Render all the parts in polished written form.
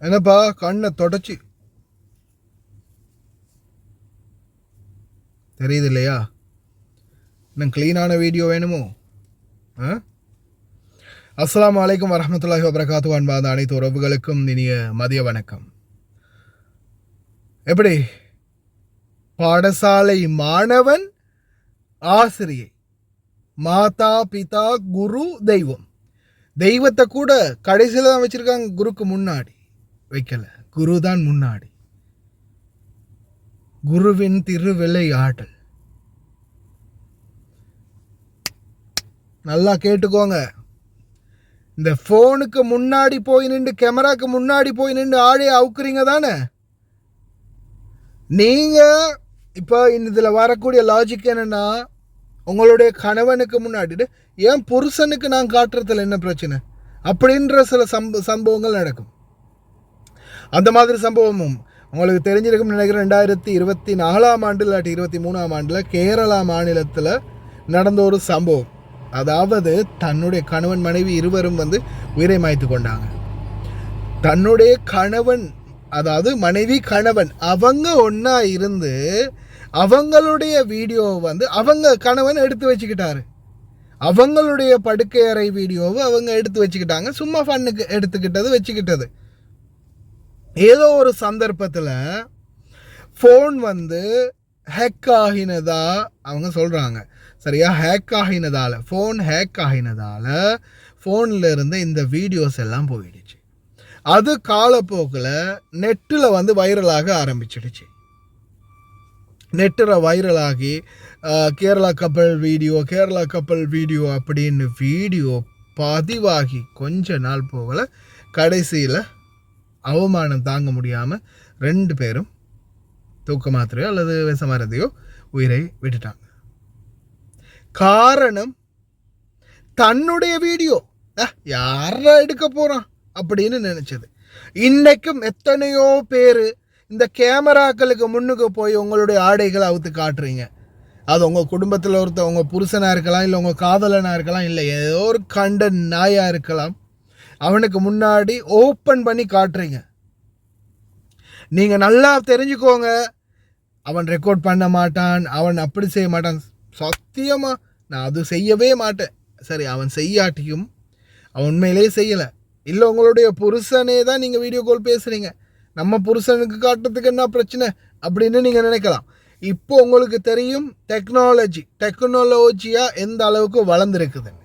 என்னப்பா கண்ணை தொடச்சி தெரியுது இல்லையா? இன்னும் க்ளீனான வீடியோ வேணுமோ? அஸ்ஸலாமு அலைக்கும் வரஹ்மத்துல்லாஹி வபரகாத்து. அன்பார்ந்த அனைத்து உறவுகளுக்கும் இனிய மதிய வணக்கம். எப்படி பாடசாலை மாணவன், ஆசிரியை, மாதா பிதா குரு தெய்வம். தெய்வத்தை கூட கடைசியில் தான் வச்சிருக்காங்க, குருக்கு முன்னாடி வைக்கல. குரு தான் முன்னாடி. குருவின் திருவிளையாடல். நல்லா கேட்டுக்கோங்க. இந்த ஃபோனுக்கு முன்னாடி போய் நின்று, கேமராக்கு முன்னாடி போய் நின்று ஆழைய அவுக்குறீங்க தானே நீங்க. இப்போ இதில் வரக்கூடிய லாஜிக் என்னன்னா, உங்களுடைய கணவனுக்கு முன்னாடி ஏன் புருஷனுக்கு நான் காட்டுறதுல என்ன பிரச்சனை அப்படின்ற சில சம்பவங்கள் நடக்கும். அந்த மாதிரி சம்பவமும் உங்களுக்கு தெரிஞ்சிருக்கும் நினைக்கிறேன். 2024 இல்லாட்டி 23 கேரளா மாநிலத்தில் நடந்த ஒரு சம்பவம். அதாவது தன்னுடைய கணவன் மனைவி இருவரும் உயிரை மாய்த்து கொண்டாங்க. தன்னுடைய கணவன், அதாவது மனைவி கணவன், அவங்க ஒன்றா இருந்து அவங்களுடைய வீடியோவை அவங்க கணவன் எடுத்து வச்சுக்கிட்டாரு. அவங்களுடைய படுக்கை அறை வீடியோவை அவங்க எடுத்து வச்சுக்கிட்டாங்க. சும்மா ஃபன்னுக்கு எடுத்துக்கிட்டது, வச்சுக்கிட்டது. ஏதோ ஒரு சந்தர்ப்பத்தில் ஃபோன் ஹேக் ஆகினதா அவங்க சொல்கிறாங்க. சரியா? ஃபோன் ஹேக் ஆகினதால் ஃபோனில் இருந்த இந்த வீடியோஸ் எல்லாம் போயிடுச்சு. அது காலப்போக்கில் நெட்டில் வைரலாக ஆரம்பிச்சிடுச்சு. நெட்டில் வைரலாகி கேரளா கப்பல் வீடியோ அப்படின்னு வீடியோ பதிவாகி கொஞ்ச நாள் போகல, கடைசியில் அவமானம் தாங்க முடியாமல் 2 பேரும் தூக்க மாத்திரையோ அல்லது விஷமருந்தையோ உயிரை விட்டுட்டாங்க. காரணம், தன்னுடைய வீடியோ யாரா எடுக்க போகிறான் அப்படின்னு நினச்சது. இன்றைக்கும் எத்தனையோ பேர் இந்த கேமராக்களுக்கு முன்னுக்கு போய் உங்களுடைய ஆடைகளை அவுத்து காட்டுறீங்க. அது உங்கள் குடும்பத்தில் ஒருத்தர், உங்கள் புருஷனாக இருக்கலாம், இல்லை உங்கள் காதலனாக இருக்கலாம், இல்லை ஏதோ ஒரு கண்ட நாயாக இருக்கலாம். அவனுக்கு முன்னாடி ஓப்பன் பண்ணி காட்டுறீங்க. நீங்கள் நல்லா தெரிஞ்சுக்கோங்க, அவன் ரெக்கார்ட் பண்ண மாட்டான், அவன் அப்படி செய்ய மாட்டான். சத்தியமாக நான் அது செய்யவே மாட்டேன். சரி, அவன் செய்யாட்டியும் அவன் உண்மையிலே செய்யலை. இல்லை உங்களுடைய புருஷனே தான் நீங்கள் வீடியோ கால் பேசுகிறீங்க, நம்ம புருஷனுக்கு காட்டுறதுக்கு என்ன பிரச்சனை அப்படின்னு நீங்கள் நினைக்கலாம். இப்போ உங்களுக்கு தெரியும் டெக்னாலஜியாக எந்த அளவுக்கு வளர்ந்துருக்குதுன்னு.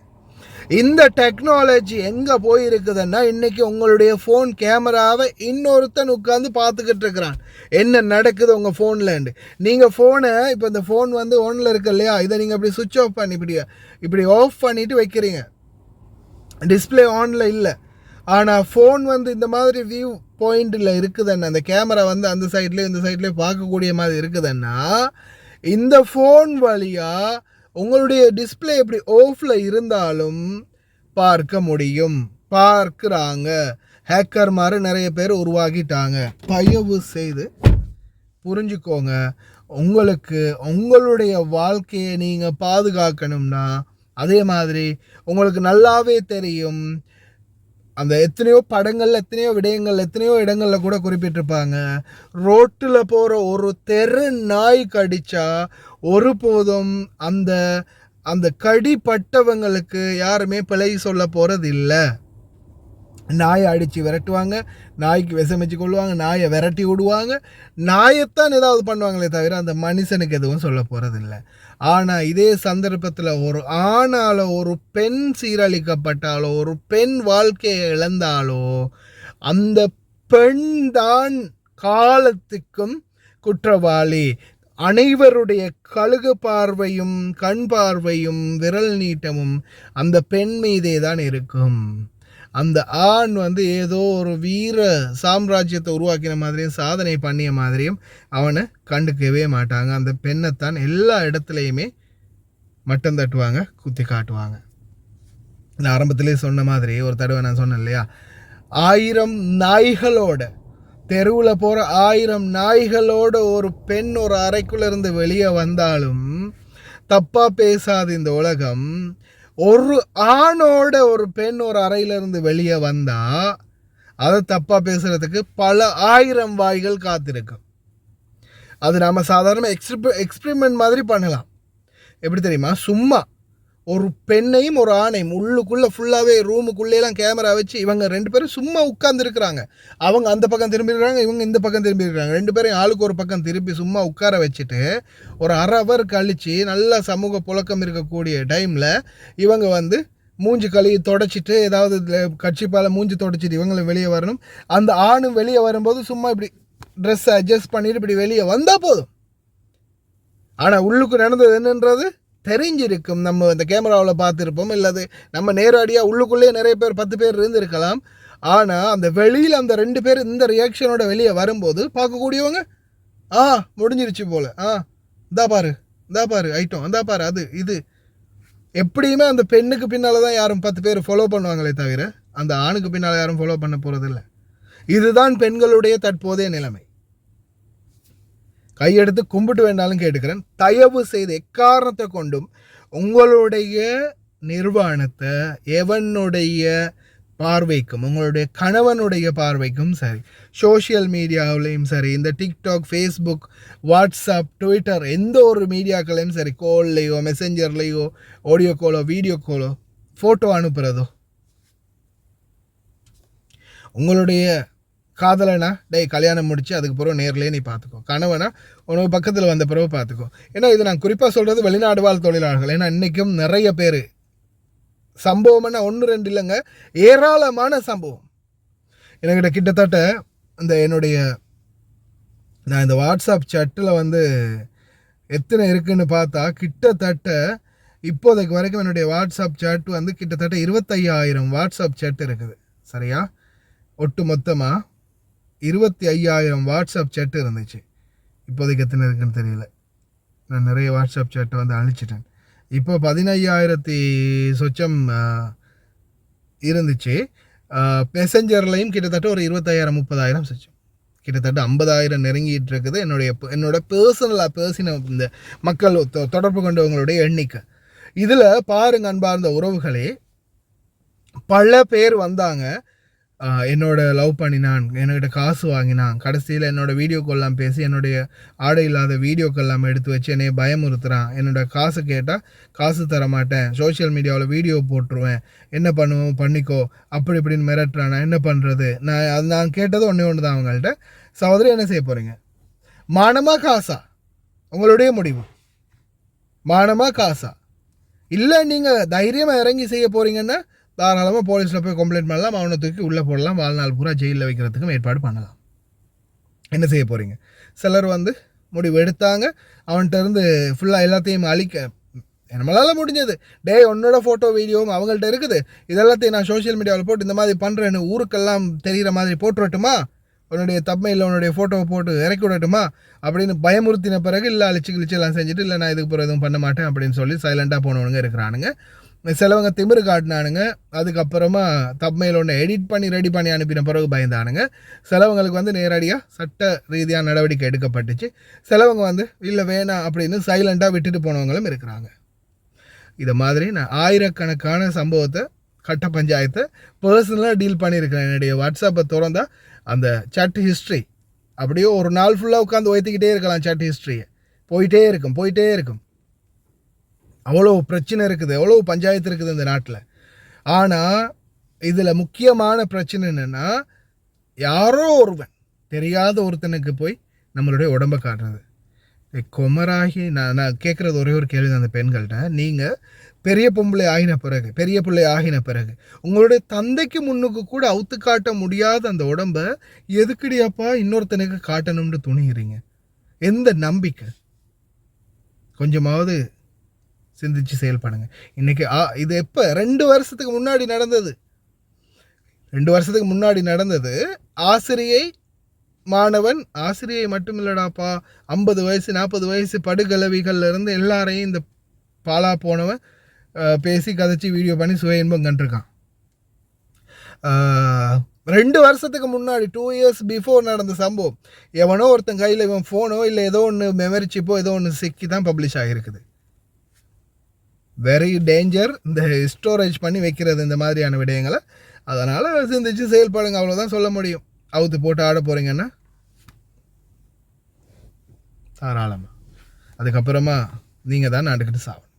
இந்த டெக்னாலஜி எங்கே போயிருக்குதுன்னா, இன்றைக்கி உங்களுடைய ஃபோன் கேமராவை இன்னொருத்தன் உட்காந்து பார்த்துக்கிட்டு இருக்கிறான், என்ன நடக்குது உங்கள் ஃபோன்லேண்டு. நீங்கள் ஃபோனை இப்போ இந்த ஃபோன் ஒன்னில் இருக்கு இல்லையா, இதை நீங்கள் இப்படி சுவிட்ச் ஆஃப் பண்ணி இப்படி ஆஃப் பண்ணிவிட்டு வைக்கிறீங்க. டிஸ்பிளே ஆனில் இல்லை, ஆனால் ஃபோன் இந்த மாதிரி வியூ பாயிண்டில் இருக்குதுன்னா, அந்த கேமரா அந்த சைட்லேயே இந்த சைட்லேயே பார்க்கக்கூடிய மாதிரி இருக்குதுன்னா, இந்த ஃபோன் வழியாக உங்களுடைய டிஸ்பிளே எப்படி ஆஃபில் இருந்தாலும் பார்க்க முடியும். பார்க்குறாங்க. ஹேக்கர் மாதிரி நிறைய பேர் உருவாக்கிட்டாங்க. தயவு செய்து புரிஞ்சுக்கோங்க. உங்களுக்கு உங்களுடைய வாழ்க்கையை நீங்கள் பாதுகாக்கணும்னா, அதே மாதிரி உங்களுக்கு நல்லாவே தெரியும், அந்த எத்தனையோ படங்கள், எத்தனையோ விடயங்கள், எத்தனையோ இடங்களில் கூட குறிப்பிட்டிருப்பாங்க, ரோட்டில் போகிற ஒரு தெரு நாய் கடித்தா ஒருபோதும் அந்த அந்த கடிப்பட்டவங்களுக்கு யாருமே பிழை சொல்ல போகிறது இல்லை. நாயை அடித்து விரட்டுவாங்க, நாய்க்கு விஷமிச்சு கொள்வாங்க, நாயை விரட்டி விடுவாங்க, நாயைத்தான் ஏதாவது பண்ணுவாங்களே தவிர அந்த மனுஷனுக்கு எதுவும் சொல்ல போகிறதில்ல. ஆனால் இதே சந்தர்ப்பத்தில் ஒரு ஆணாலோ, ஒரு பெண் சீரழிக்கப்பட்டாலோ, ஒரு பெண் வாழ்க்கையை இழந்தாலோ, அந்த பெண் தான் காலத்துக்கும் குற்றவாளி. அனைவருடைய கழுகு பார்வையும் கண் பார்வையும் விரல் நீட்டமும் அந்த பெண் மீதே தான் இருக்கும். அந்த ஆண் ஏதோ ஒரு வீர சாம்ராஜ்யத்தை உருவாக்கின மாதிரியும் சாதனை பண்ணிய மாதிரியும் அவனை கண்டுக்கவே மாட்டாங்க. அந்த பெண்ணைத்தான் எல்லா இடத்துலையுமே மட்டம் தட்டுவாங்க, குத்தி காட்டுவாங்க. நான் ஆரம்பத்திலே சொன்ன மாதிரி ஒரு தடவை நான் சொன்னேன் இல்லையா, 1000 நாய்களோட, தெருவில் போகிற 1000 நாய்களோட ஒரு பெண் ஒரு அறைக்குள்ளே இருந்து வெளியே வந்தாலும் தப்பாக பேசாது இந்த உலகம். ஒரு ஆணோட ஒரு பெண் ஒரு அறையிலிருந்து வெளியே வந்தால் அதை தப்பாக பேசுகிறதுக்கு பல ஆயிரம் வாய்கள் காத்திருக்கும். அது நாம் சாதாரண எக்ஸ்பிரிமெண்ட் மாதிரி பண்ணலாம். எப்படி தெரியுமா, சும்மா ஒரு பெண்ணையும் ஒரு ஆணையும் உள்ளுக்குள்ளே ஃபுல்லாகவே ரூமுக்குள்ளேலாம் கேமரா வச்சு இவங்க 2 பேரும் சும்மா உட்காந்துருக்குறாங்க. அவங்க அந்த பக்கம் திரும்பிடுறாங்க, இவங்க இந்த பக்கம் திரும்பிடுறாங்க. 2 பேரையும் ஆளுக்கு ஒரு பக்கம் திருப்பி சும்மா உட்கார வச்சுட்டு ஒரு அரை அவர் கழித்து நல்லா சமூக புழக்கம் இருக்கக்கூடிய டைமில் இவங்க வந்து மூஞ்சி கழுவி தொடச்சிட்டு ஏதாவது கட்சிப்பால் மூஞ்சி தொடச்சிட்டு இவங்களும் வெளியே வரணும். அந்த ஆணும் வெளியே வரும்போது சும்மா இப்படி ட்ரெஸ்ஸை அட்ஜஸ்ட் பண்ணிட்டு இப்படி வெளியே வந்தால் போதும். ஆனால் உள்ளுக்கு நடந்தது என்னன்றது தெரிஞ்சிருக்கும். நம்ம இந்த கேமராவில் பார்த்துருப்போம், இல்லாது நம்ம நேரடியாக உள்ளுக்குள்ளேயே நிறைய பேர் 10 பேர் இருந்திருக்கலாம். ஆனால் அந்த வெளியில் அந்த 2 பேர் இந்த ரியாக்ஷனோட வெளியே வரும்போது பார்க்கக்கூடியவங்க முடிஞ்சிருச்சு போல், இந்தா பாரு ஐட்டம், இந்தா பாரு அது இது. எப்படியுமே அந்த பெண்ணுக்கு பின்னால் தான் யாரும் 10 பேர் ஃபாலோ பண்ணுவாங்களே தவிர அந்த ஆணுக்கு பின்னால் யாரும் ஃபாலோ பண்ண போகிறதில்ல. இதுதான் பெண்களுடைய தற்போதைய நிலைமை. கையெடுத்து கும்பிட்டு வேண்டாலும் கேட்டுக்கிறேன், தயவு செய்து எக்காரணத்தை கொண்டும் உங்களுடைய நிர்வாணத்தை எவனுடைய பார்வைக்கும், உங்களுடைய கணவனுடைய பார்வைக்கும் சரி, சோஷியல் மீடியாவிலையும் சரி, இந்த டிக்டாக், ஃபேஸ்புக், வாட்ஸ்அப், ட்விட்டர், எந்த ஒரு மீடியாக்களையும் சரி, கால்லையோ மெசஞ்சர்லேயோ ஆடியோ காலோ வீடியோ காலோ ஃபோட்டோ அனுப்புகிறதோ, உங்களுடைய காதலனா கல்யாணம் முடித்து அதுக்கு பிறகு நேர்லேயே நீ பார்த்துக்கோ, கணவனா உனக்கு பக்கத்தில் வந்த பிறகு பார்த்துக்கோ. ஏன்னா இது நான் குறிப்பாக சொல்கிறது வெளிநாடு வாழ் தொழிலாளர்கள். ஏன்னா இன்றைக்கும் நிறைய பேர் சம்பவம்னா 1-2 இல்லைங்க, ஏராளமான சம்பவம். என்கிட்ட கிட்டத்தட்ட நான் இந்த வாட்ஸ்அப் சேட்டில் வந்து எத்தனை இருக்குன்னு பார்த்தா கிட்டத்தட்ட இப்போதைக்கு வரைக்கும் என்னுடைய வாட்ஸ்அப் சேட் வந்து கிட்டத்தட்ட 25,000 வாட்ஸ்அப் சேட் இருக்குது. சரியா, ஒட்டு மொத்தமாக 25,000 வாட்ஸ்அப் சேட்டு இருந்துச்சு. இப்போதைக்கு எத்தனை இருக்குன்னு தெரியல, நான் நிறைய வாட்ஸ்அப் சேட்டை வந்து அழிச்சிட்டேன். இப்போ 15,000 சொச்சம் இருந்துச்சு. மெசஞ்சர்லையும் கிட்டத்தட்ட ஒரு 25,000-30,000 சொச்சம், கிட்டத்தட்ட 50,000 நெருங்கிட்டு இருக்குது. என்னோட பர்சனல் இந்த மக்கள் தொடர்பு கொண்டவங்களுடைய எண்ணிக்கை. இதில் பாருங்க அன்பார்ந்த உறவுகளே, பல பேர் வந்தாங்க, என்னோட லவ் பண்ணினான், என்கிட்ட காசு வாங்கினான், கடைசியில் என்னோடய வீடியோக்கெல்லாம் பேசி என்னுடைய ஆடை இல்லாத வீடியோக்கெல்லாம் எடுத்து வச்சு என்னை பயமுறுத்துகிறான், என்னோட காசு கேட்டால் காசு தர மாட்டேன், சோஷியல் மீடியாவில் வீடியோ போட்டுருவேன், என்ன பண்ணுவோம் பண்ணிக்கோ, அப்படி இப்படின்னு மிரட்டுறான். நான் என்ன பண்ணுறது? நான் கேட்டது ஒன்று தான் அவங்கள்ட்ட, சகோதரி என்ன செய்ய போகிறீங்க? மானமா காசா? உங்களுடைய முடிவு. மானமா காசா? இல்லை நீங்கள் தைரியமாக இறங்கி செய்ய போகிறீங்கன்னா தாராளமாக போலீஸில் போய் கம்ப்ளைண்ட் பண்ணலாம், அவனை தூக்கி உள்ளே போடலாம், வாழ்நாள் பூரா ஜெயிலில் வைக்கிறதுக்கும் ஏற்பாடு பண்ணலாம். என்ன செய்ய போகிறீங்க? சிலர் வந்து முடிவு எடுத்தாங்க, அவன்கிட்ட இருந்து ஃபுல்லாக எல்லாத்தையும் அழிக்க நம்மளால் முடிஞ்சது. உன்னோட ஃபோட்டோ வீடியோவும் அவங்கள்ட்ட இருக்குது, இதெல்லாத்தையும் நான் சோஷியல் மீடியாவில் போட்டு இந்த மாதிரி பண்ணுறேன்னு ஊருக்கெல்லாம் தெரிகிற மாதிரி போட்டுறட்டுமா, உன்னுடைய தம்மையில் உன்னுடைய ஃபோட்டோவை போட்டு இறக்கி விடட்டுமா அப்படின்னு பயமுறுத்தின பிறகு இல்லை அழிச்சு எல்லாம் செஞ்சுட்டு இல்லை நான் இதுக்கு பிறகு எதுவும் பண்ண மாட்டேன் அப்படின்னு சொல்லி சைலண்ட்டாக போனவனுங்க இருக்கிறானுங்க. சிலவங்க திமிரு காட்டினானுங்க, அதுக்கப்புறமா தம்மையில் ஒன்று எடிட் பண்ணி ரெடி பண்ணி அனுப்பின பிறகு பயந்தானுங்க. சிலவங்களுக்கு வந்து நேரடியாக சட்ட ரீதியாக நடவடிக்கை எடுக்கப்பட்டுச்சு. சிலவங்க வந்து இல்லை வேணாம் அப்படின்னு சைலண்ட்டாக விட்டுட்டு போனவங்களும் இருக்கிறாங்க. இதை மாதிரி நான் ஆயிரக்கணக்கான சம்பவத்தை கட்ட பஞ்சாயத்தை பர்சனலாக டீல் பண்ணியிருக்கிறேன். என்னுடைய வாட்ஸ்அப்பை திறந்தா அந்த சாட் ஹிஸ்ட்ரி அப்படியே ஒரு நாள் ஃபுல்லாக உட்காந்து வைத்துக்கிட்டே இருக்கலாம். சாட் ஹிஸ்ட்ரியை போயிட்டே இருக்கும். அவ்வளோ பிரச்சனை இருக்குது, எவ்வளோ பஞ்சாயத்து இருக்குது இந்த நாட்டில். ஆனால் இதில் முக்கியமான பிரச்சனை என்னென்னா, யாரோ ஒருவன் தெரியாத ஒருத்தனுக்கு போய் நம்மளுடைய உடம்பை காட்டுறது. கொமராகி நான் கேட்குறது ஒரே ஒரு கேள்வி அந்த பெண்கள்கிட்ட, நீங்கள் பெரிய பிள்ளை ஆகின பிறகு உங்களுடைய தந்தைக்கு முன்னுக்கு கூட அவுத்து காட்ட முடியாத அந்த உடம்பை எதுக்கடியாப்பா இன்னொருத்தனுக்கு காட்டணும்னு துணிகிறீங்க? எந்த நம்பிக்கை? கொஞ்சமாவது சிந்திச்சு செயல்படுங்க. இன்றைக்கி இது எப்போ 2 வருஷத்துக்கு முன்னாடி நடந்தது. 2 வருஷத்துக்கு முன்னாடி நடந்தது. ஆசிரியை மட்டும் இல்லடாப்பா, 50 வயசு 40 வயசு படுகலவிகள்ல இருந்து எல்லாரையும் இந்த பாலா போனவன் பேசி கதைச்சி வீடியோ பண்ணி சுய இன்பம் கண்டிருக்கான். 2 வருஷத்துக்கு முன்னாடி 2 இயர்ஸ் பிஃபோர் நடந்த சம்பவம். எவனோ ஒருத்தன் கையில் இவன் ஃபோனோ இல்லை ஏதோ ஒன்று மெமரி சிப்போ ஏதோ ஒன்று சிக்கி தான் பப்ளிஷ் ஆகியிருக்குது. வெரி டேஞ்சர் இந்த ஸ்டோரேஜ் பண்ணி வைக்கிறது இந்த மாதிரியான விடயங்களை. அதனால் சிந்திச்சு செயல்படுங்க, அவ்வளோதான் சொல்ல முடியும். அவுத்து போட்டு ஆட போகிறீங்கன்னா தாராளமாக. அதுக்கப்புறமா நீங்கள் தான் நாட்டுக்கிட்டு சாவணும்.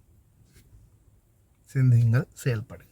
சிந்திங்கள், செயல்படுங்க.